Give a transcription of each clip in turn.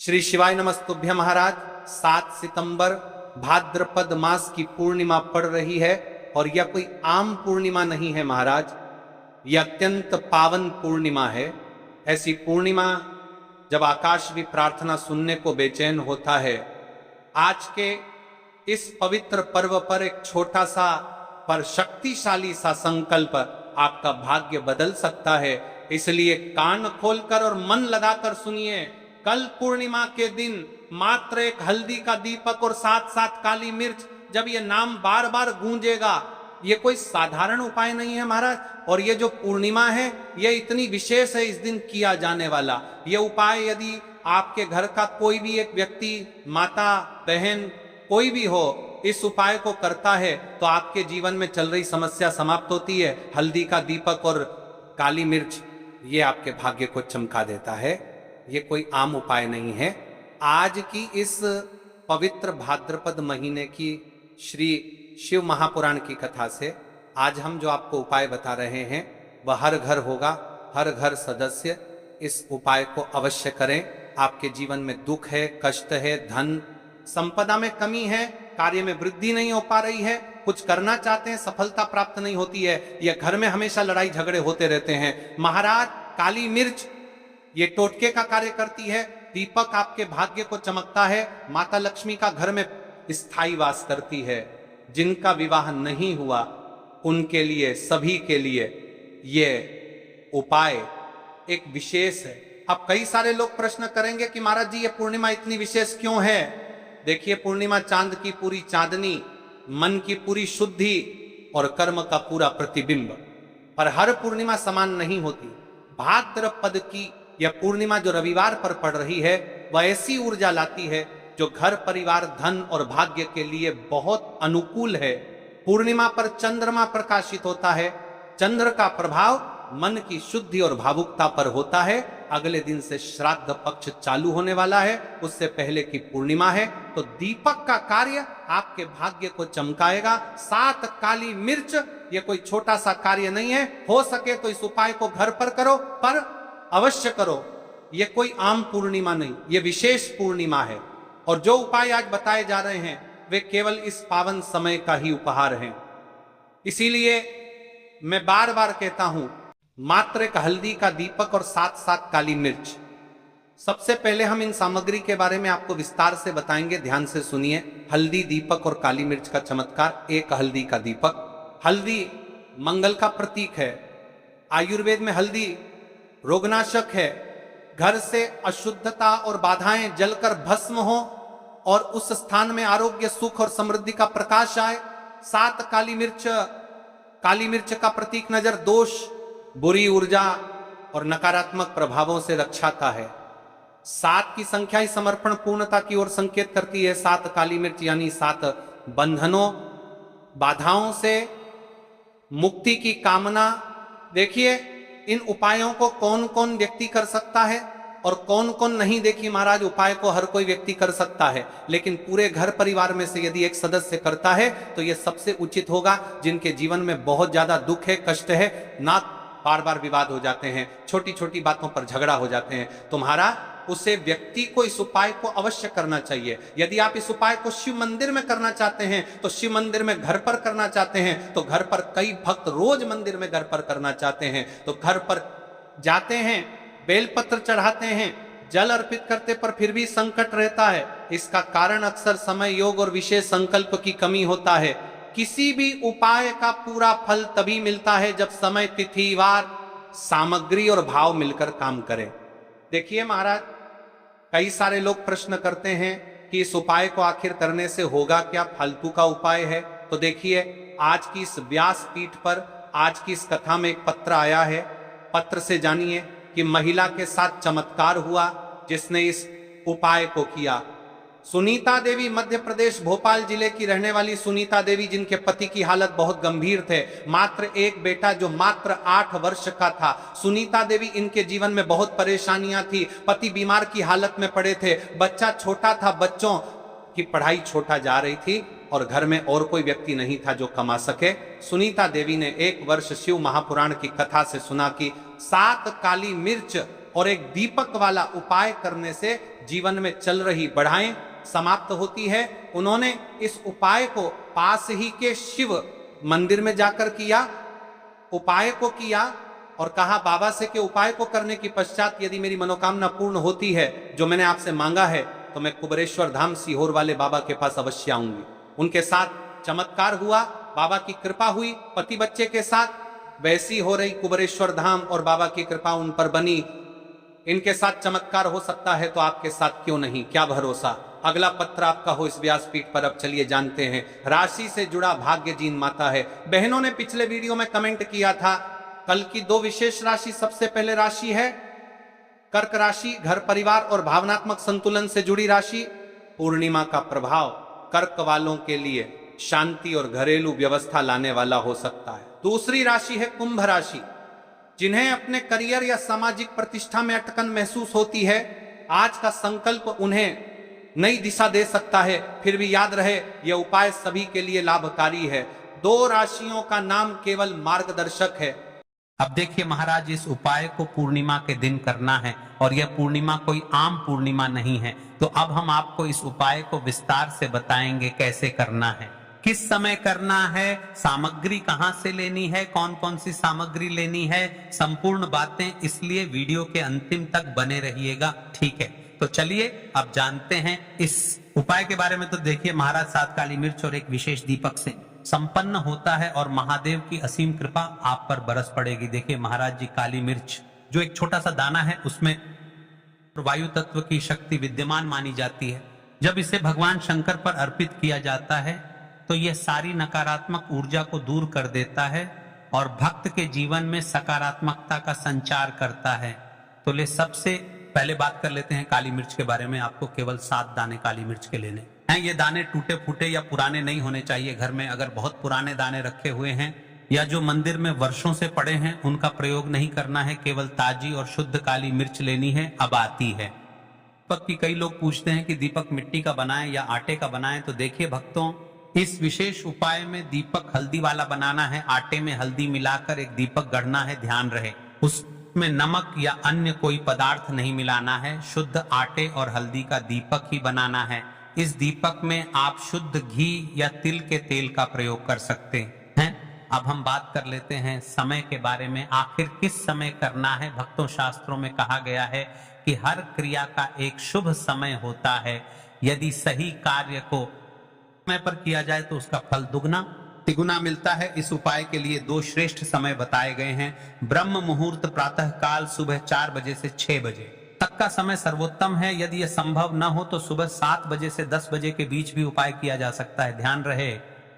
श्री शिवाय नमस्तुभ्य महाराज। 7 सितंबर भाद्रपद मास की पूर्णिमा पड़ रही है और यह कोई आम पूर्णिमा नहीं है महाराज, यह अत्यंत पावन पूर्णिमा है। ऐसी पूर्णिमा जब आकाश भी प्रार्थना सुनने को बेचैन होता है। आज के इस पवित्र पर्व पर एक छोटा सा पर शक्तिशाली सा संकल्प आपका भाग्य बदल सकता है, इसलिए कान खोलकर और मन लगाकर सुनिए। कल पूर्णिमा के दिन मात्र एक हल्दी का दीपक और साथ साथ काली मिर्च, जब ये नाम बार बार गूंजेगा, ये कोई साधारण उपाय नहीं है महाराज। और ये जो पूर्णिमा है ये इतनी विशेष है, इस दिन किया जाने वाला ये उपाय यदि आपके घर का कोई भी एक व्यक्ति, माता बहन कोई भी हो, इस उपाय को करता है तो आपके जीवन में चल रही समस्या समाप्त होती है। हल्दी का दीपक और काली मिर्च ये आपके भाग्य को चमका देता है, ये कोई आम उपाय नहीं है। आज की इस पवित्र भाद्रपद महीने की श्री शिव महापुराण की कथा से आज हम जो आपको उपाय बता रहे हैं वह हर घर होगा, हर घर सदस्य इस उपाय को अवश्य करें। आपके जीवन में दुख है, कष्ट है, धन संपदा में कमी है, कार्य में वृद्धि नहीं हो पा रही है, कुछ करना चाहते हैं सफलता प्राप्त नहीं होती है, या घर में हमेशा लड़ाई झगड़े होते रहते हैं। महाराज काली मिर्च ये टोटके का कार्य करती है, दीपक आपके भाग्य को चमकता है, माता लक्ष्मी का घर में स्थायी वास करती है। जिनका विवाह नहीं हुआ उनके लिए, सभी के लिए ये उपाय एक विशेष है। अब कई सारे लोग प्रश्न करेंगे कि महाराज जी ये पूर्णिमा इतनी विशेष क्यों है। देखिए, पूर्णिमा चांद की पूरी चांदनी, मन की पूरी शुद्धि और कर्म का पूरा प्रतिबिंब, पर हर पूर्णिमा समान नहीं होती। भाद्रपद की यह पूर्णिमा जो रविवार पर पड़ रही है वह ऐसी ऊर्जा लाती है जो घर परिवार, धन और भाग्य के लिए बहुत अनुकूल है। पूर्णिमा पर चंद्रमा प्रकाशित होता है, चंद्र का प्रभाव मन की शुद्धि और भावुकता पर होता है। अगले दिन से श्राद्ध पक्ष चालू होने वाला है, उससे पहले की पूर्णिमा है, तो दीपक का कार्य आपके भाग्य को चमकाएगा। 7 काली मिर्च ये कोई छोटा सा कार्य नहीं है। हो सके तो इस उपाय को घर पर करो, पर अवश्य करो। ये कोई आम पूर्णिमा नहीं, ये विशेष पूर्णिमा है। और जो उपाय आज बताए जा रहे हैं वे केवल इस पावन समय का ही उपहार हैं। इसीलिए मैं बार बार कहता हूं, मात्र एक हल्दी का दीपक और साथ साथ काली मिर्च। सबसे पहले हम इन सामग्री के बारे में आपको विस्तार से बताएंगे, ध्यान से सुनिए। हल्दी, दीपक और काली मिर्च का चमत्कार। एक हल्दी का दीपक। हल्दी मंगल का प्रतीक है। आयुर्वेद में हल्दी रोगनाशक है। घर से अशुद्धता और बाधाएं जलकर भस्म हो और उस स्थान में आरोग्य, सुख और समृद्धि का प्रकाश आए। 7 काली मिर्च का प्रतीक नजर दोष, बुरी ऊर्जा और नकारात्मक प्रभावों से रक्षाता है। 7 की संख्या ही समर्पण, पूर्णता की ओर संकेत करती है। 7 काली मिर्च यानी 7 बंधनों, बाधाओं से मुक्ति की कामना। देखिए, इन उपायों को कौन कौन व्यक्ति कर सकता है और कौन कौन नहीं। देखिए महाराज, उपाय को हर कोई व्यक्ति कर सकता है, लेकिन पूरे घर परिवार में से यदि एक सदस्य करता है तो यह सबसे उचित होगा। जिनके जीवन में बहुत ज्यादा दुख है, कष्ट है, ना बार बार विवाद हो जाते हैं, छोटी छोटी बातों पर झगड़ा हो जाते हैं, तुम्हारा उसे व्यक्ति को इस उपाय को अवश्य करना चाहिए। यदि आप इस उपाय को शिव मंदिर में करना चाहते हैं तो शिव मंदिर में, घर पर करना चाहते हैं तो घर पर, कई भक्त रोज मंदिर में घर पर करना चाहते हैं तो घर पर जाते हैं, बेलपत्र चढ़ाते हैं, जल अर्पित करते, पर फिर भी संकट रहता है। इसका कारण अक्सर समय, योग और विशेष संकल्प की कमी होता है। किसी भी उपाय का पूरा फल तभी मिलता है जब समय, तिथि, वार, सामग्री और भाव मिलकर काम करें। देखिए महाराज, कई सारे लोग प्रश्न करते हैं कि इस उपाय को आखिर करने से होगा क्या, फालतू का उपाय है। तो देखिए, आज की इस व्यास पीठ पर, आज की इस कथा में एक पत्र आया है। पत्र से जानिए कि महिला के साथ चमत्कार हुआ जिसने इस उपाय को किया। सुनीता देवी, मध्य प्रदेश भोपाल जिले की रहने वाली सुनीता देवी, जिनके पति की हालत बहुत गंभीर थे, मात्र एक बेटा जो मात्र 8 वर्ष का था। सुनीता देवी, इनके जीवन में बहुत परेशानियां थी, पति बीमार की हालत में पड़े थे, बच्चा छोटा था, बच्चों की पढ़ाई छोटा जा रही थी और घर में और कोई व्यक्ति नहीं था जो कमा सके। सुनीता देवी ने एक वर्ष शिव महापुराण की कथा से सुना कि 7 काली मिर्च और एक दीपक वाला उपाय करने से जीवन में चल रही बढ़ाएं समाप्त होती है। उन्होंने इस उपाय को पास ही के शिव मंदिर में जाकर किया, उपाय को किया और कहा बाबा से कि उपाय को करने की पश्चात यदि मेरी मनोकामना पूर्ण होती है जो मैंने आपसे मांगा है तो मैं कुबेरेश्वर धाम सीहोर वाले बाबा के पास अवश्य आऊंगी। उनके साथ चमत्कार हुआ, बाबा की कृपा हुई पति बच्चे के साथ, वैसी हो रही कुबेरेश्वर धाम और बाबा की कृपा उन पर बनी। इनके साथ चमत्कार हो सकता है तो आपके साथ क्यों नहीं, क्या भरोसा। अगला पत्र आपका हो इस व्यासपीठ पर। अब चलिए जानते हैं, राशि से जुड़ा भाग्य जीन माता है। बहनों ने पिछले वीडियो में कमेंट किया था कल की 2 विशेष राशि। सबसे पहले राशि है कर्क राशि, घर परिवार और भावनात्मक संतुलन से जुड़ी राशि। पूर्णिमा का प्रभाव कर्क वालों के लिए शांति और घरेलू व्यवस्था लाने वाला हो सकता है। दूसरी राशि है कुंभ राशि, जिन्हें अपने करियर या सामाजिक प्रतिष्ठा में अटकन महसूस होती है। आज का संकल्प उन्हें नई दिशा दे सकता है। फिर भी याद रहे यह उपाय सभी के लिए लाभकारी है। 2 राशियों का नाम केवल मार्गदर्शक है। अब देखिए महाराज, इस उपाय को पूर्णिमा के दिन करना है और यह पूर्णिमा कोई आम पूर्णिमा नहीं है। तो अब हम आपको इस उपाय को विस्तार से बताएंगे कैसे करना है, किस समय करना है, सामग्री कहां से लेनी है, कौन कौन सी सामग्री लेनी है, संपूर्ण बातें। इसलिए वीडियो के अंतिम तक बने रहिएगा, ठीक है। तो चलिए अब जानते हैं इस उपाय के बारे में। तो देखिए महाराज, 7 काली मिर्च और एक विशेष दीपक से संपन्न होता है और महादेव की असीम कृपा आप पर बरस पड़ेगी। देखिए महाराज जी, काली मिर्च जो एक छोटा सा दाना है उसमें वायु तत्व की शक्ति विद्यमान मानी जाती है। जब इसे भगवान शंकर पर अर्पित किया जाता है तो यह सारी नकारात्मक ऊर्जा को दूर कर देता है और भक्त के जीवन में सकारात्मकता का संचार करता है। तो ले सबसे पहले बात कर लेते हैं काली मिर्च के बारे में। आपको केवल 7 दाने काली मिर्च के लेने हैं। ये दाने टूटे फूटे या पुराने नहीं होने चाहिए। घर में अगर बहुत पुराने दाने रखे हुए हैं या जो मंदिर में वर्षों से पड़े हैं उनका प्रयोग नहीं करना है। केवल ताजी और शुद्ध काली मिर्च लेनी है। अब आती है दीपक की। कई लोग पूछते हैं कि दीपक मिट्टी का बनाएं या आटे का बनाएं। तो देखिए भक्तों, इस विशेष उपाय में दीपक हल्दी वाला बनाना है। आटे में हल्दी मिलाकर एक दीपक गढ़ना है। ध्यान रहे उसमें नमक या अन्य कोई पदार्थ नहीं मिलाना है। शुद्ध आटे और हल्दी का दीपक ही बनाना है। इस दीपक में आप शुद्ध घी या तिल के तेल का प्रयोग कर सकते हैं। अब हम बात कर लेते हैं समय के बारे में। आखिर किस समय करना है? भक्तों, शास्त्रों में कहा गया है कि हर क्रिया का एक शुभ समय होता है। यदि सही कार्य को समय पर किया जाए तो उसका फल दुगना तिगुना मिलता है। इस उपाय के लिए 2 श्रेष्ठ समय बताए गए हैं। ब्रह्म मुहूर्त प्रातः काल सुबह 4 बजे से 6 बजे तक का समय सर्वोत्तम है। यदि यह संभव न हो तो सुबह 7 बजे से 10 बजे के बीच भी उपाय किया जा सकता है। ध्यान रहे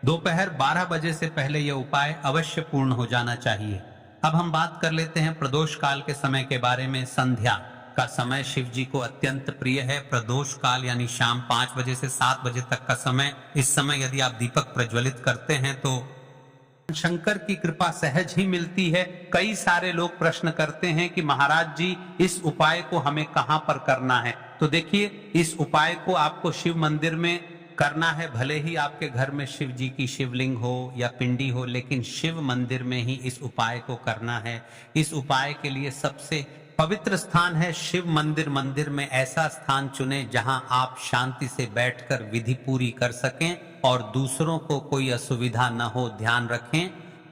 दोपहर 12 बजे से पहले यह उपाय अवश्य पूर्ण हो जाना चाहिए। अब हम बात कर लेते हैं प्रदोष काल के समय के बारे में। संध्या का समय शिव जी को अत्यंत प्रिय है। प्रदोष काल यानी शाम 5 बजे से 7 बजे तक का समय। इस समय यदि आप दीपक प्रज्वलित करते हैं तो शंकर की कृपा सहज ही मिलती है। कई सारे लोग प्रश्न करते हैं कि महाराज जी, इस उपाय को हमें कहां पर करना है? तो देखिए, इस उपाय को आपको शिव मंदिर में करना है। भले ही आपके घर में शिव जी की शिवलिंग हो या पिंडी हो, लेकिन शिव मंदिर में ही इस उपाय को करना है। इस उपाय के लिए सबसे पवित्र स्थान है शिव मंदिर। मंदिर में ऐसा स्थान चुने जहां आप शांति से बैठकर विधि पूरी कर सकें और दूसरों को कोई असुविधा न हो। ध्यान रखें,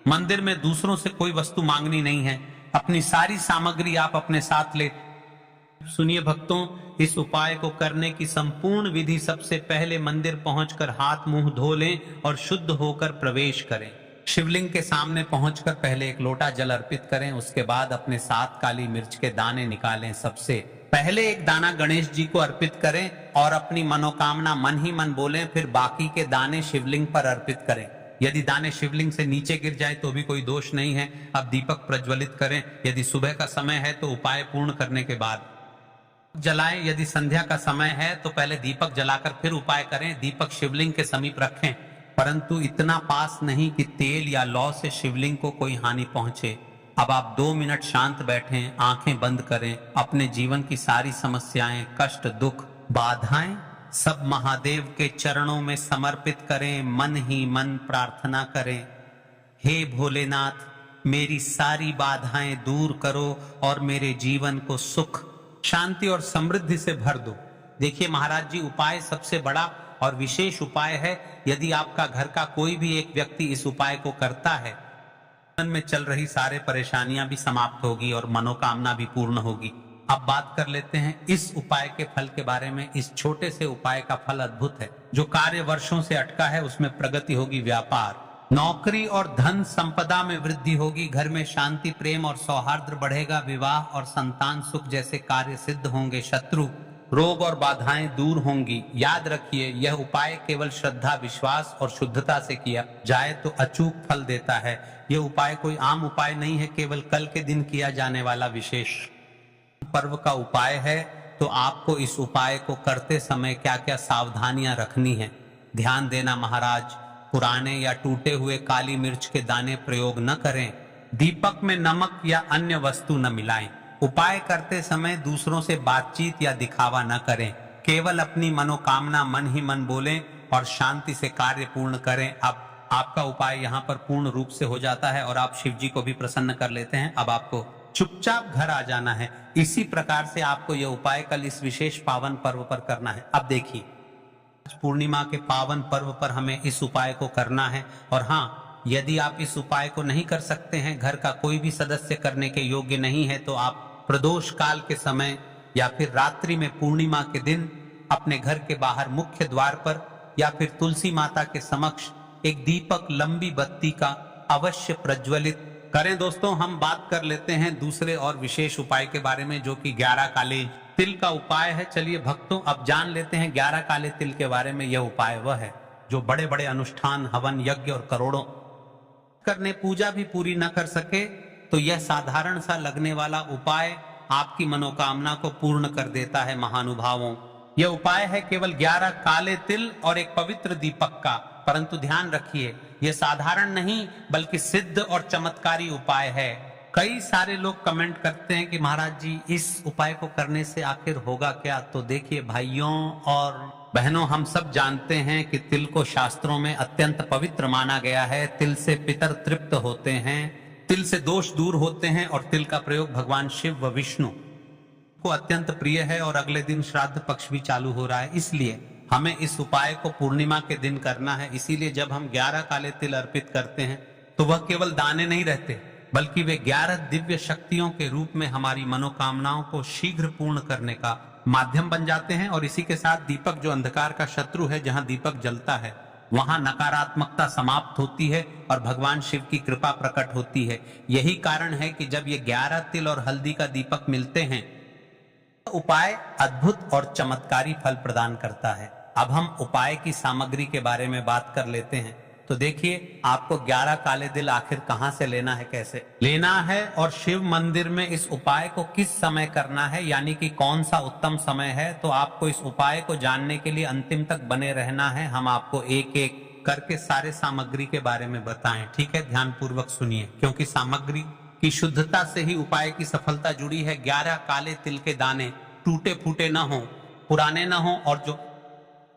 मंदिर में दूसरों से कोई वस्तु मांगनी नहीं है। अपनी सारी सामग्री आप अपने साथ ले। सुनिए भक्तों, इस उपाय को करने की संपूर्ण विधि सबसे पहले मंदिर पहुंचकर हाथ मुंह धो लें और शुद्ध होकर प्रवेश करें। शिवलिंग के सामने पहुंचकर पहले एक लोटा जल अर्पित करें। उसके बाद अपने 7 काली मिर्च के दाने निकालें। सबसे पहले एक दाना गणेश जी को अर्पित करें और अपनी मनोकामना मन ही मन बोलें। फिर बाकी के दाने शिवलिंग पर अर्पित करें। यदि दाने शिवलिंग से नीचे गिर जाए तो भी कोई दोष नहीं है। अब दीपक प्रज्वलित करें। यदि सुबह का समय है तो उपाय पूर्ण करने के बाद जलाएं। यदि संध्या का समय है तो पहले दीपक जलाकर फिर उपाय करें। दीपक शिवलिंग के समीप रखें, परंतु इतना पास नहीं कि तेल या लौ से शिवलिंग को कोई हानि पहुंचे। अब आप 2 मिनट शांत बैठें, आंखें बंद करें। अपने जीवन की सारी समस्याएं, कष्ट, दुख, बाधाएं सब महादेव के चरणों में समर्पित करें। मन ही मन प्रार्थना करें, हे भोलेनाथ, मेरी सारी बाधाएं दूर करो और मेरे जीवन को सुख, शांति और समृद्धि से भर दो। देखिए महाराज जी, उपाय सबसे बड़ा और विशेष उपाय है। यदि आपका घर का कोई भी एक व्यक्ति इस उपाय को करता है, जीवन में चल रही सारे परेशानियां भी समाप्त होगी और मनोकामना भी पूर्ण होगी। अब बात कर लेते हैं इस उपाय के फल के बारे में। इस छोटे से उपाय का फल अद्भुत है। जो कार्य वर्षों से अटका है उसमें प्रगति होगी, व्यापार, नौकरी और धन संपदा में वृद्धि होगी, घर में शांति, प्रेम और सौहार्द बढ़ेगा, विवाह और संतान सुख जैसे कार्य सिद्ध होंगे, शत्रु, रोग और बाधाएं दूर होंगी। याद रखिए, यह उपाय केवल श्रद्धा, विश्वास और शुद्धता से किया जाए तो अचूक फल देता है। यह उपाय कोई आम उपाय नहीं है, केवल कल के दिन किया जाने वाला विशेष पर्व का उपाय है। तो आपको इस उपाय को करते समय क्या क्या सावधानियां रखनी है, ध्यान देना महाराज। पुराने या टूटे हुए काली मिर्च के दाने प्रयोग न करें। दीपक में नमक या अन्य वस्तु न मिलाएं। उपाय करते समय दूसरों से बातचीत या दिखावा न करें। केवल अपनी मनोकामना मन ही मन बोलें और शांति से कार्य पूर्ण करें। अब आपका उपाय यहाँ पर पूर्ण रूप से हो जाता है और आप शिव जी को भी प्रसन्न कर लेते हैं। अब आपको चुपचाप घर आ जाना है। इसी प्रकार से आपको यह उपाय कल इस विशेष पावन पर्व पर करना है। अब देखिए, पूर्णिमा के पावन पर्व पर हमें इस उपाय को करना है। और हाँ, यदि आप इस उपाय को नहीं कर सकते हैं, घर का कोई भी सदस्य करने के योग्य नहीं है, तो आप प्रदोष काल के समय या फिर रात्रि में पूर्णिमा के दिन अपने घर के बाहर मुख्य द्वार पर या फिर तुलसी माता के समक्ष एक दीपक, लंबी बत्ती का अवश्य प्रज्वलित करें। दोस्तों, हम बात कर लेते हैं दूसरे और विशेष उपाय के बारे में, जो कि 11 काले तिल का उपाय है। चलिए भक्तों, अब जान लेते हैं 11 काले तिल के बारे में। यह उपाय वह है जो बड़े बड़े अनुष्ठान, हवन, यज्ञ और करोड़ों करने पूजा भी पूरी न कर सके, तो यह साधारण सा लगने वाला उपाय आपकी मनोकामना को पूर्ण कर देता है। महानुभावों, यह उपाय है केवल 11 काले तिल और एक पवित्र दीपक का। परंतु ध्यान रखिए, यह साधारण नहीं बल्कि सिद्ध और चमत्कारी उपाय है। कई सारे लोग कमेंट करते हैं कि महाराज जी, इस उपाय को करने से आखिर होगा क्या? तो देखिए भाइयों और बहनों, हम सब जानते हैं कि तिल को शास्त्रों में अत्यंत पवित्र माना गया है। तिल से पितर तृप्त होते हैं, तिल से दोष दूर होते हैं और तिल का प्रयोग भगवान शिव व विष्णु को अत्यंत प्रिय है। और अगले दिन श्राद्ध पक्ष भी चालू हो रहा है, इसलिए हमें इस उपाय को पूर्णिमा के दिन करना है। इसीलिए जब हम 11 काले तिल अर्पित करते हैं तो वह केवल दाने नहीं रहते, बल्कि वे 11 दिव्य शक्तियों के रूप में हमारी मनोकामनाओं को शीघ्र पूर्ण करने का माध्यम बन जाते हैं। और इसी के साथ दीपक, जो अंधकार का शत्रु है, जहां दीपक जलता है वहां नकारात्मकता समाप्त होती है और भगवान शिव की कृपा प्रकट होती है। यही कारण है कि जब ये 11 तिल और हल्दी का दीपक मिलते हैं, उपाय अद्भुत और चमत्कारी फल प्रदान करता है। अब हम उपाय की सामग्री के बारे में बात कर लेते हैं। तो देखिए, आपको 11 काले तिल आखिर कहां से लेना है, कैसे लेना है, और शिव मंदिर में इस उपाय को किस समय करना है, यानी कि कौन सा उत्तम समय है। तो आपको इस उपाय को जानने के लिए अंतिम तक बने रहना है। हम आपको एक एक करके सारे सामग्री के बारे में बताएं, ठीक है? ध्यान पूर्वक सुनिए, क्योंकि सामग्री की शुद्धता से ही उपाय की सफलता जुड़ी है। 11 काले तिल के दाने टूटे फूटे न हो, पुराने न हो, और जो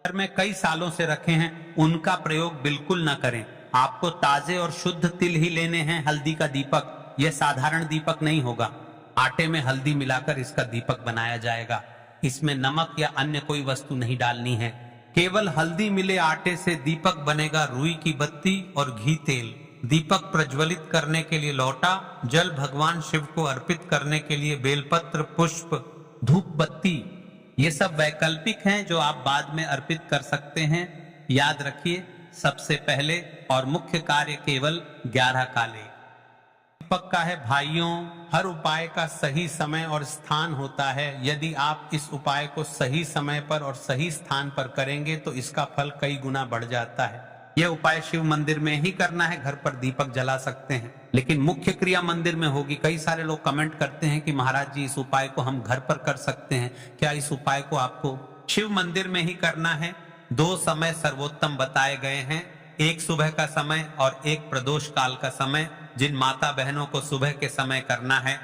घर में कई सालों से रखे हैं उनका प्रयोग बिल्कुल न करें। आपको ताजे और शुद्ध तिल ही लेने हैं। हल्दी का दीपक, यह साधारण दीपक नहीं होगा। आटे में हल्दी मिलाकर इसका दीपक बनाया जाएगा। इसमें नमक या अन्य कोई वस्तु नहीं डालनी है। केवल हल्दी मिले आटे से दीपक बनेगा। रुई की बत्ती और घी तेल, दीपक प्रज्वलित करने के लिए लोटा, जल भगवान शिव को अर्पित करने के लिए बेलपत्र, पुष्प, धूप बत्ती, ये सब वैकल्पिक हैं जो आप बाद में अर्पित कर सकते हैं। याद रखिए, सबसे पहले और मुख्य कार्य केवल 11 काले दीपक का है। भाइयों, हर उपाय का सही समय और स्थान होता है। यदि आप इस उपाय को सही समय पर और सही स्थान पर करेंगे तो इसका फल कई गुना बढ़ जाता है। यह उपाय शिव मंदिर में ही करना है। घर पर दीपक जला सकते हैं, लेकिन मुख्य क्रिया मंदिर में होगी। कई सारे लोग कमेंट करते हैं कि महाराज जी, इस उपाय को हम घर पर कर सकते हैं क्या? इस उपाय को आपको शिव मंदिर में ही करना है। 2 समय सर्वोत्तम बताए गए हैं, एक सुबह का समय और एक प्रदोष काल का समय। जिन माता बहनों को सुबह के समय करना है,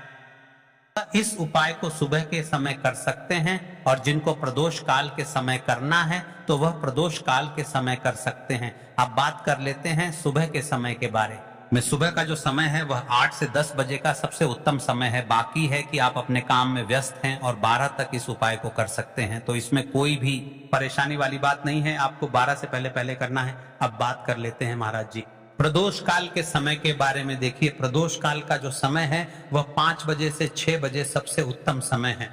इस उपाय को सुबह के समय कर सकते हैं, और जिनको प्रदोष काल के समय करना है तो वह प्रदोष काल के समय कर सकते हैं। अब बात कर लेते हैं सुबह के समय के बारे। में सुबह का जो समय है वह 8 से 10 बजे का सबसे उत्तम समय है। बाकी है कि आप अपने काम में व्यस्त हैं और 12 तक इस उपाय को कर सकते हैं, तो इसमें कोई भी परेशानी वाली बात नहीं है। आपको 12 से पहले करना है। अब बात कर लेते हैं महाराज जी प्रदोष काल के समय के बारे में। देखिए, प्रदोष काल का जो समय है वह 5 बजे से 6 बजे सबसे उत्तम समय है।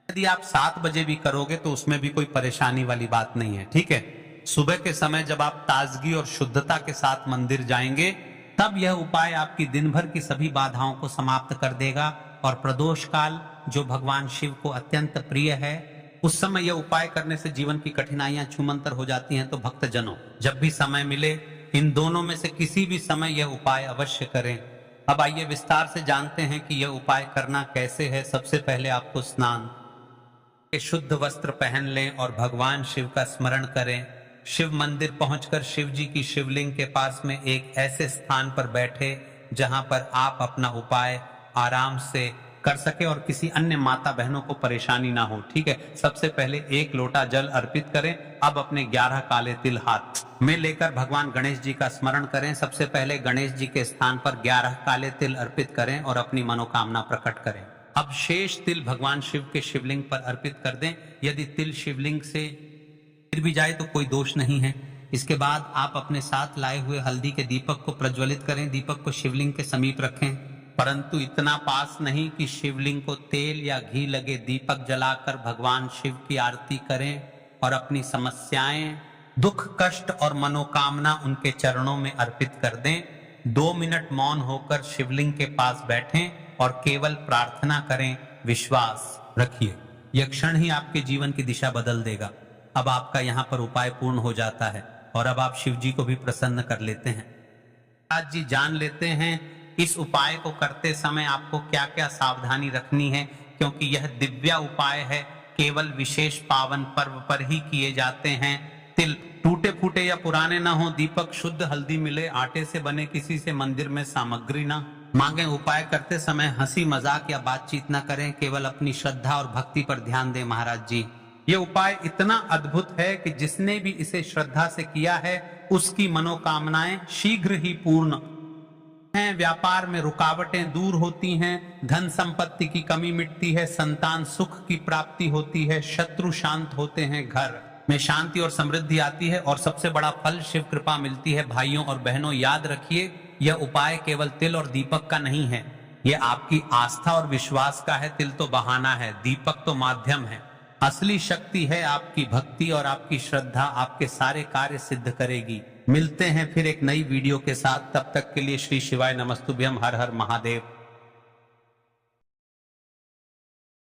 यदि आप 7 बजे भी करोगे तो उसमें भी कोई परेशानी वाली बात नहीं है, ठीक है। सुबह के समय जब आप ताजगी और शुद्धता के साथ मंदिर जाएंगे तब यह उपाय आपकी दिन भर की सभी बाधाओं को समाप्त कर देगा। और प्रदोष काल जो भगवान शिव को अत्यंत प्रिय है, उस समय यह उपाय करने से जीवन की कठिनाइयां छूमंतर हो जाती हैं। तो भक्तजनों, जब भी समय मिले इन दोनों में से किसी भी समय यह उपाय अवश्य करें। अब आइए विस्तार से जानते हैं कि यह उपाय करना कैसे है। सबसे पहले आपको स्नान के शुद्ध वस्त्र पहन लें और भगवान शिव का स्मरण करें। शिव मंदिर पहुंचकर शिव जी की शिवलिंग के पास में एक ऐसे स्थान पर बैठे जहां पर आप अपना उपाय आराम से कर सके और किसी अन्य माता बहनों को परेशानी ना हो, ठीक है। सबसे पहले 1 लोटा जल अर्पित करें। अब अपने 11 काले तिल हाथ में लेकर भगवान गणेश जी का स्मरण करें। सबसे पहले गणेश जी के स्थान पर 11 काले तिल अर्पित करें और अपनी मनोकामना प्रकट करें। अब शेष तिल भगवान शिव के शिवलिंग पर अर्पित कर दें। यदि तिल शिवलिंग से गिर भी जाए तो कोई दोष नहीं है। इसके बाद आप अपने साथ लाए हुए हल्दी के दीपक को प्रज्वलित करें। दीपक को शिवलिंग के समीप रखें, परंतु इतना पास नहीं कि शिवलिंग को तेल या घी लगे दीपक जलाकर भगवान शिव की आरती करें और अपनी समस्याएं, दुख, कष्ट और मनोकामना उनके चरणों में अर्पित कर दें। 2 मिनट मौन होकर शिवलिंग के पास बैठें और केवल प्रार्थना करें। विश्वास रखिए, यह क्षण ही आपके जीवन की दिशा बदल देगा। अब आपका यहाँ पर उपाय पूर्ण हो जाता है और अब आप शिव जी को भी प्रसन्न कर लेते हैं। आज जी जान लेते हैं इस उपाय को करते समय आपको क्या क्या सावधानी रखनी है, क्योंकि यह दिव्य उपाय है, केवल विशेष पावन पर्व पर ही किए जाते हैं। तिल टूटे फूटे या पुराने ना हो, दीपक शुद्ध, हल्दी मिले, आटे से बने, किसी से मंदिर में सामग्री ना मांगे। उपाय करते समय हंसी मजाक या बातचीत ना करें, केवल अपनी श्रद्धा और भक्ति पर ध्यान दें। महाराज जी, ये उपाय इतना अद्भुत है कि जिसने भी इसे श्रद्धा से किया है उसकी मनोकामनाएं शीघ्र ही पूर्ण हैं। व्यापार में रुकावटें दूर होती हैं, धन संपत्ति की कमी मिटती है, संतान सुख की प्राप्ति होती है, शत्रु शांत होते हैं, घर में शांति और समृद्धि आती है और सबसे बड़ा फल शिव कृपा मिलती है। भाइयों और बहनों, याद रखिए, यह उपाय केवल तिल और दीपक का नहीं है, यह आपकी आस्था और विश्वास का है। तिल तो बहाना है, दीपक तो माध्यम है। असली शक्ति है आपकी भक्ति और आपकी श्रद्धा आपके सारे कार्य सिद्ध करेगी। मिलते हैं फिर एक नई वीडियो के साथ, तब तक के लिए श्री शिवाय नमस्तुभ्यम। हर हर महादेव।